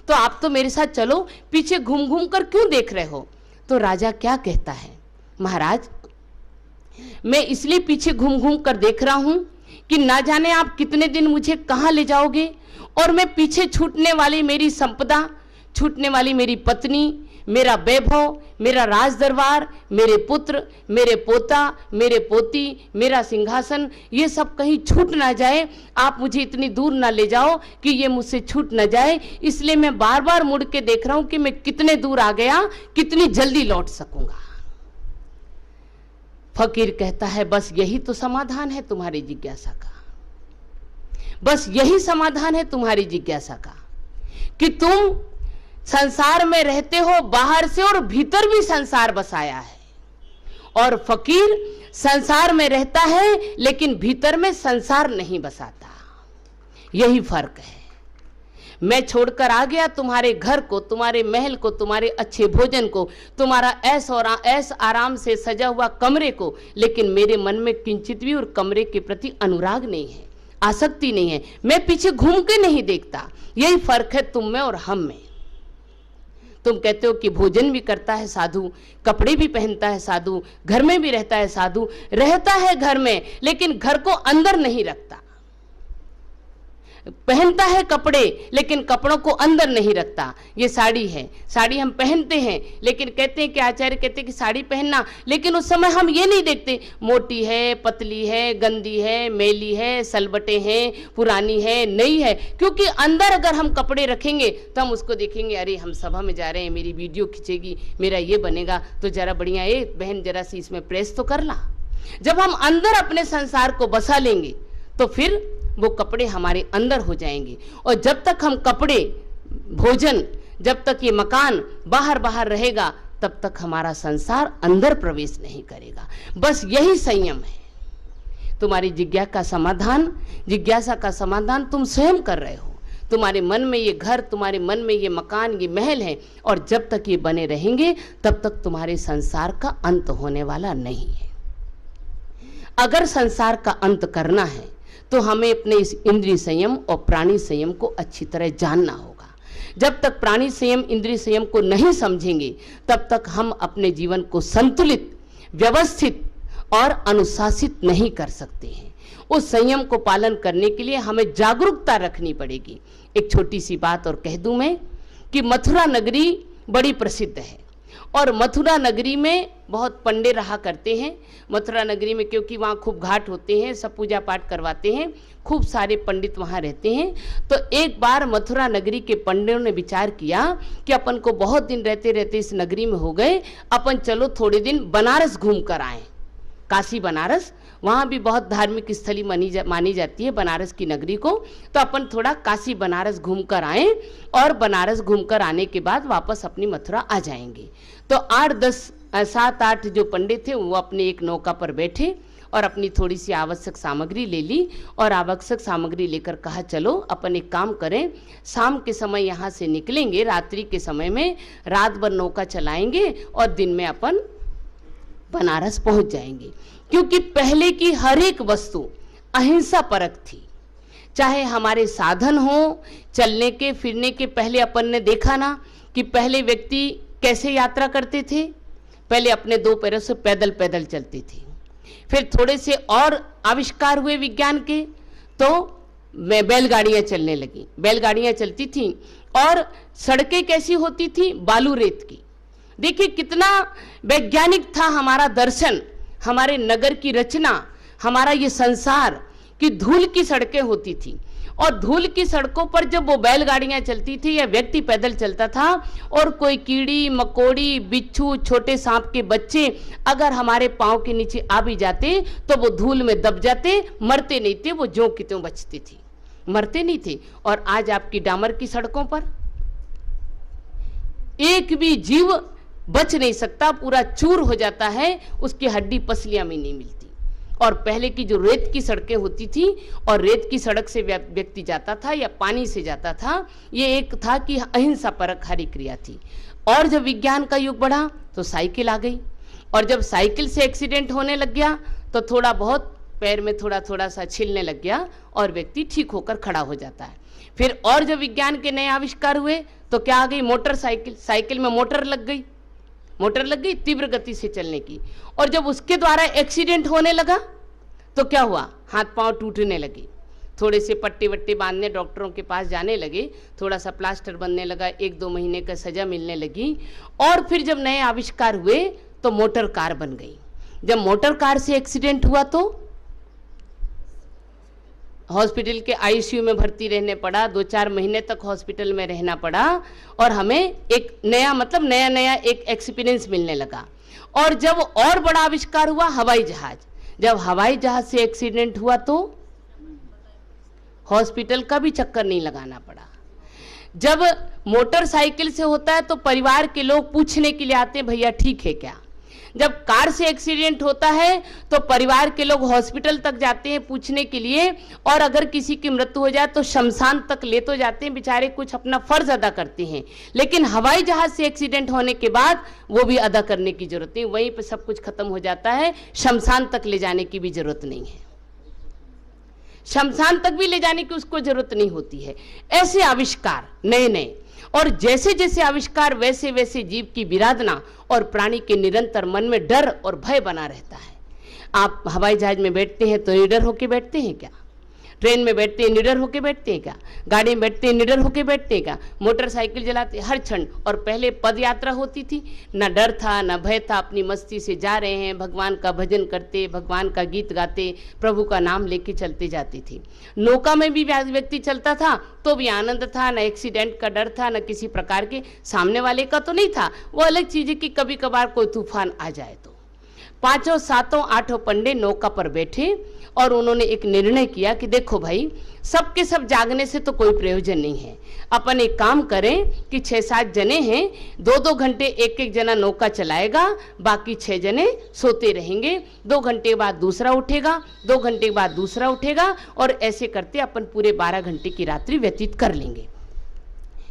तो आप तो मेरे साथ चलो, पीछे घूम घूम कर क्यों देख रहे हो? तो राजा क्या कहता है, महाराज मैं इसलिए पीछे घूम घूम कर देख रहा हूं कि ना जाने आप कितने दिन मुझे कहां ले जाओगे, और मैं पीछे छूटने वाली मेरी संपदा, छूटने वाली मेरी पत्नी, मेरा वैभव, मेरा राज दरबार, मेरे पुत्र, मेरे पोता, मेरे पोती, मेरा सिंहासन, ये सब कहीं छूट ना जाए। आप मुझे इतनी दूर ना ले जाओ कि ये मुझसे छूट ना जाए, इसलिए मैं बार बार मुड़ के देख रहा हूं कि मैं कितने दूर आ गया, कितनी जल्दी लौट सकूंगा। फकीर कहता है, बस यही तो समाधान है तुम्हारी जिज्ञासा का, बस यही समाधान है तुम्हारी जिज्ञासा का, कि तुम संसार में रहते हो बाहर से, और भीतर भी संसार बसाया है, और फकीर संसार में रहता है लेकिन भीतर में संसार नहीं बसाता। यही फर्क है। मैं छोड़कर आ गया तुम्हारे घर को, तुम्हारे महल को, तुम्हारे अच्छे भोजन को, तुम्हारा ऐस आराम से सजा हुआ कमरे को, लेकिन मेरे मन में किंचित भी और कमरे के प्रति अनुराग नहीं है, आसक्ति नहीं है। मैं पीछे घूम के नहीं देखता। यही फर्क है तुम में और हम में। तुम कहते हो कि भोजन भी करता है साधु, कपड़े भी पहनता है साधु, घर में भी रहता है साधु, रहता है घर में लेकिन घर को अंदर नहीं रखता, पहनता है कपड़े लेकिन कपड़ों को अंदर नहीं रखता। ये साड़ी है, साड़ी हम पहनते हैं, लेकिन कहते हैं कि आचार्य कहते हैं कि साड़ी पहनना, लेकिन उस समय हम ये नहीं देखते मोटी है, पतली है, गंदी है, मैली है, सलबटे हैं, पुरानी है, नई है, क्योंकि अंदर अगर हम कपड़े रखेंगे तो हम उसको देखेंगे, अरे हम सभा में जा रहे हैं, मेरी वीडियो खींचेगी, मेरा ये बनेगा, तो जरा बढ़िया है बहन, जरा सी इसमें प्रेस तो कर ला। जब हम अंदर अपने संसार को बसा लेंगे तो फिर वो कपड़े हमारे अंदर हो जाएंगे, और जब तक हम कपड़े, भोजन, जब तक ये मकान बाहर बाहर रहेगा, तब तक हमारा संसार अंदर प्रवेश नहीं करेगा। बस यही संयम है। तुम्हारी जिज्ञासा का समाधान तुम स्वयं कर रहे हो। तुम्हारे मन में ये घर, तुम्हारे मन में ये मकान, ये महल है, और जब तक ये बने रहेंगे तब तक तुम्हारे संसार का अंत होने वाला नहीं है। अगर संसार का अंत करना है तो हमें अपने इस इंद्रिय संयम और प्राणी संयम को अच्छी तरह जानना होगा। जब तक प्राणी संयम, इंद्रिय संयम को नहीं समझेंगे, तब तक हम अपने जीवन को संतुलित, व्यवस्थित और अनुशासित नहीं कर सकते हैं। उस संयम को पालन करने के लिए हमें जागरूकता रखनी पड़ेगी। एक छोटी सी बात और कह दूं मैं कि मथुरा नगरी बड़ी प्रसिद्ध है, और मथुरा नगरी में बहुत पंडे रहा करते हैं। मथुरा नगरी में क्योंकि वहाँ खूब घाट होते हैं, सब पूजा पाठ करवाते हैं, खूब सारे पंडित वहाँ रहते हैं। तो एक बार मथुरा नगरी के पंडितों ने विचार किया कि अपन को बहुत दिन रहते रहते इस नगरी में हो गए, अपन चलो थोड़े दिन बनारस घूम कर आए। काशी बनारस, वहाँ भी बहुत धार्मिक स्थली मानी जाती है बनारस की नगरी को। तो अपन थोड़ा काशी बनारस घूम कर आए और बनारस घूम कर आने के बाद वापस अपनी मथुरा आ जाएंगे। तो 7-8 जो पंडित थे वो अपने एक नौका पर बैठे और अपनी थोड़ी सी आवश्यक सामग्री ले ली और आवश्यक सामग्री लेकर कहा चलो अपन एक काम करें, शाम के समय यहाँ से निकलेंगे, रात्रि के समय में रात भर नौका चलाएंगे और दिन में अपन बनारस पहुंच जाएंगे। क्योंकि पहले की हर एक वस्तु अहिंसा परक थी। चाहे हमारे साधन हो चलने के फिरने के, पहले अपन ने देखा ना कि पहले व्यक्ति कैसे यात्रा करते थे। पहले अपने 2 पैरों से पैदल पैदल चलते थे। फिर थोड़े से और आविष्कार हुए विज्ञान के, तो बैलगाड़ियां चलने लगी, बैलगाड़ियां चलती थी। और सड़कें कैसी होती थी? बालू रेत की। देखिए कितना वैज्ञानिक था हमारा दर्शन, हमारे नगर की रचना, हमारा ये संसार, कि धूल की सड़कें होती थी। और धूल की सड़कों पर जब वो बैलगाड़ियां चलती थी या व्यक्ति पैदल चलता था और कोई कीड़ी मकोड़ी बिच्छू छोटे सांप के बच्चे अगर हमारे पांव के नीचे आ भी जाते तो वो धूल में दब जाते, मरते नहीं थे, वो ज्यों की त्यों बचते थे, मरते नहीं थे। और आज आपकी डामर की सड़कों पर एक भी जीव बच नहीं सकता, पूरा चूर हो जाता है, उसकी हड्डी पसलियां में नहीं मिलती। और पहले की जो रेत की सड़कें होती थी और रेत की सड़क से व्यक्ति जाता था या पानी से जाता था, ये एक था कि अहिंसा परक हरी क्रिया थी। और जब विज्ञान का युग बढ़ा तो साइकिल आ गई, और जब साइकिल से एक्सीडेंट होने लग गया तो थोड़ा बहुत पैर में थोड़ा थोड़ा सा छिलने लग गया और व्यक्ति ठीक होकर खड़ा हो जाता है। फिर और जब विज्ञान के नए आविष्कार हुए तो क्या आ गई? मोटरसाइकिल। साइकिल में मोटर लग गई, मोटर लग गई तीव्र गति से चलने की। और जब उसके द्वारा एक्सीडेंट होने लगा तो क्या हुआ? हाथ पांव टूटने लगे, थोड़े से पट्टे वट्टे बांधने डॉक्टरों के पास जाने लगे, थोड़ा सा प्लास्टर बनने लगा, 1-2 महीने का सजा मिलने लगी। और फिर जब नए आविष्कार हुए तो मोटर कार बन गई। जब मोटर कार से एक्सीडेंट हुआ तो हॉस्पिटल के आईसीयू में भर्ती रहने पड़ा, 2-4 महीने तक हॉस्पिटल में रहना पड़ा और हमें एक नया मतलब नया एक एक्सपीरियंस मिलने लगा। और जब और बड़ा आविष्कार हुआ हवाई जहाज, जब हवाई जहाज से एक्सीडेंट हुआ तो हॉस्पिटल का भी चक्कर नहीं लगाना पड़ा। जब मोटरसाइकिल से होता है तो परिवार के लोग पूछने के लिए आते हैं भैया ठीक है क्या। जब कार से एक्सीडेंट होता है तो परिवार के लोग हॉस्पिटल तक जाते हैं पूछने के लिए, और अगर किसी की मृत्यु हो जाए तो शमशान तक ले तो जाते हैं, बेचारे कुछ अपना फर्ज अदा करते हैं। लेकिन हवाई जहाज से एक्सीडेंट होने के बाद वो भी अदा करने की जरूरत नहीं, वहीं पर सब कुछ खत्म हो जाता है, शमशान तक ले जाने की भी जरूरत नहीं है, शमशान तक भी ले जाने की उसको जरूरत नहीं होती है। ऐसे आविष्कार नए नए, और जैसे जैसे आविष्कार वैसे वैसे जीव की विराधना और प्राणी के निरंतर मन में डर और भय बना रहता है। आप हवाई जहाज में बैठते हैं तो निडर होके बैठते हैं क्या? ट्रेन में बैठते हैं निडर होके बैठते हैं क्या? गाड़ी में बैठते हैं निडर होके बैठते हैं क्या? मोटरसाइकिल चलाते हर क्षण। और पहले पद यात्रा होती थी, ना डर था ना भय था, अपनी मस्ती से जा रहे हैं, भगवान का भजन करते, भगवान का गीत गाते, प्रभु का नाम लेके चलते जाते थे। नौका में भी व्यक्ति चलता था तो भी आनंद था, ना एक्सीडेंट का डर था, ना किसी प्रकार के सामने वाले का तो नहीं था। वो अलग चीज है कि कभी कभार कोई तूफान आ जाए तो 5, 7, 8 पंडे नौका पर बैठे और उन्होंने एक निर्णय किया कि देखो भाई, सबके सब जागने से तो कोई प्रयोजन नहीं है, अपन एक काम करें कि 6-7 जने हैं, 2-2 घंटे एक जना नौका चलाएगा, बाकी 6 जने सोते रहेंगे, 2 घंटे बाद दूसरा उठेगा, 2 घंटे बाद दूसरा उठेगा, और ऐसे करते अपन पूरे 12 घंटे की रात्रि व्यतीत कर लेंगे।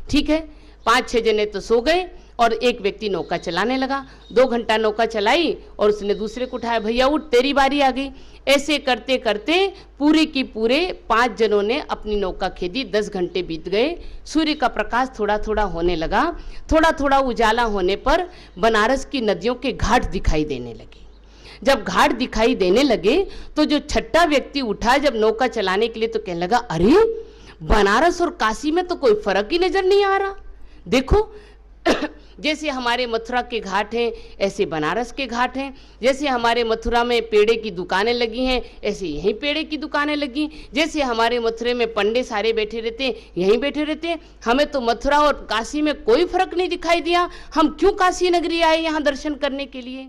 ठीक है, 5-6 जने तो सो गए और एक व्यक्ति नौका चलाने लगा। 2 घंटा नौका चलाई और उसने दूसरे को उठाया, भैया उठ तेरी बारी आ गई। ऐसे करते करते पूरे की पूरे 5 जनों ने अपनी नौका खेदी। 10 घंटे बीत गए, सूर्य का प्रकाश थोड़ा थोड़ा होने लगा, थोड़ा थोड़ा उजाला होने पर बनारस की नदियों के घाट दिखाई देने लगे। जब घाट दिखाई देने लगे तो जो छठा व्यक्ति उठा जब नौका चलाने के लिए तो कहने लगा, अरे बनारस और काशी में तो कोई फर्क ही नजर नहीं आ रहा, देखो जैसे हमारे मथुरा के घाट हैं ऐसे बनारस के घाट हैं, जैसे हमारे मथुरा में पेड़े की दुकानें लगी हैं ऐसे यहीं पेड़े की दुकानें लगी, जैसे हमारे मथुरे में पंडे सारे बैठे रहते हैं यहीं बैठे रहते हैं। हमें तो मथुरा और काशी में कोई फर्क नहीं दिखाई दिया, हम क्यों काशी नगरी आए यहाँ दर्शन करने के लिए।